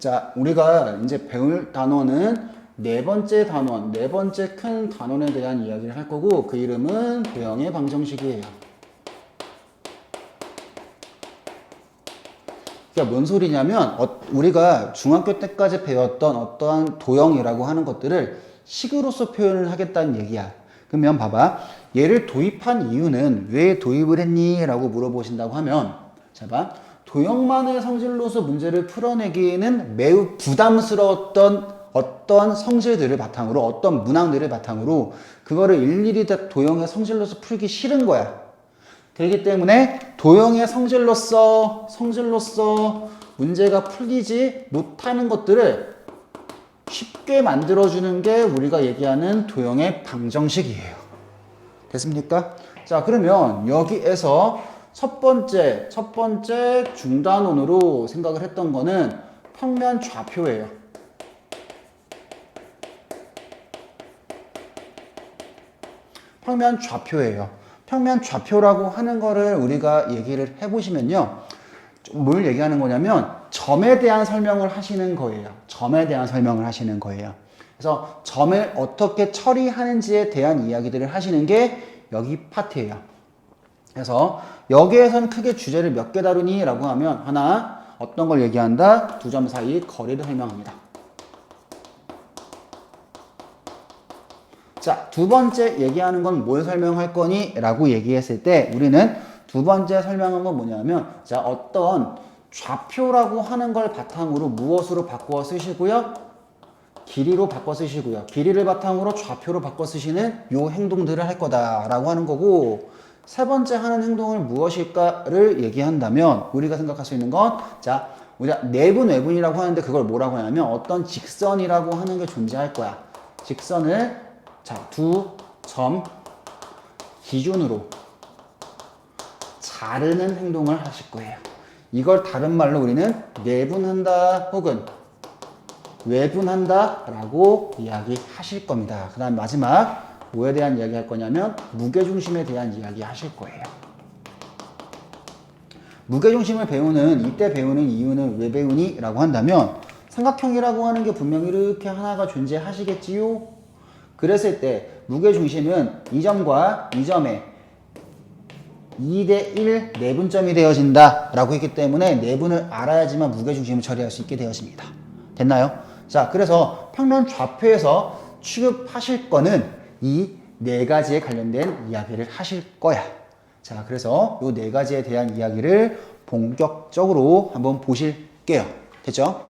자, 우리가 이제 배울 단원은 네 번째 단원, 네 번째 큰 단원에 대한 이야기를 할 거고 그 이름은 도형의 방정식이에요. 그러니까 뭔 소리냐면 우리가 중학교 때까지 배웠던 어떠한 도형이라고 하는 것들을 식으로서 표현을 하겠다는 얘기야. 그러면 봐봐. 얘를 도입한 이유는 왜 도입을 했니? 라고 물어보신다고 하면 자 봐. 도형만의 성질로서 문제를 풀어내기에는 매우 부담스러웠던 어떤 성질들을 바탕으로 어떤 문항들을 바탕으로 그거를 일일이 다 도형의 성질로서 풀기 싫은 거야. 그렇기 때문에 도형의 성질로서 문제가 풀리지 못하는 것들을 쉽게 만들어주는 게 우리가 얘기하는 도형의 방정식이에요. 됐습니까? 자, 그러면 여기에서 첫 번째 중단원으로 생각을 했던 거는 평면 좌표예요. 평면 좌표예요. 평면 좌표라고 하는 거를 우리가 얘기를 해보시면요. 뭘 얘기하는 거냐면 점에 대한 설명을 하시는 거예요. 점에 대한 설명을 하시는 거예요. 그래서 점을 어떻게 처리하는지에 대한 이야기들을 하시는 게 여기 파트예요. 그래서 여기에서는 크게 주제를 몇 개 다루니? 라고 하면 하나, 어떤 걸 얘기한다? 두 점 사이 거리를 설명합니다. 자, 두 번째 얘기하는 건 뭘 설명할 거니? 라고 얘기했을 때 우리는 두 번째 설명한 건 뭐냐면 자, 어떤 좌표라고 하는 걸 바탕으로 무엇으로 바꾸어 쓰시고요? 길이로 바꿔 쓰시고요. 길이를 바탕으로 좌표로 바꿔 쓰시는 요 행동들을 할 거다라고 하는 거고 세 번째 하는 행동은 무엇일까를 얘기한다면 우리가 생각할 수 있는 건 자, 우리가 내분 외분이라고 하는데 그걸 뭐라고 하냐면 어떤 직선이라고 하는 게 존재할 거야. 직선을 자, 두 점 기준으로 자르는 행동을 하실 거예요. 이걸 다른 말로 우리는 내분한다 혹은 외분한다 라고 이야기하실 겁니다. 그 다음 마지막 뭐에 대한 이야기 할 거냐면 무게중심에 대한 이야기 하실 거예요. 무게중심을 배우는 이때 배우는 이유는 왜 배우니? 라고 한다면 삼각형이라고 하는 게 분명히 이렇게 하나가 존재하시겠지요? 그랬을 때 무게중심은 이 점과 이 점에 2대1 내분점이 되어진다 라고 했기 때문에 내분을 알아야지만 무게중심을 처리할 수 있게 되어집니다. 됐나요? 자, 그래서 평면 좌표에서 취급하실 거는 이 네 가지에 관련된 이야기를 하실 거야. 자, 그래서 이 네 가지에 대한 이야기를 본격적으로 한번 보실게요. 됐죠?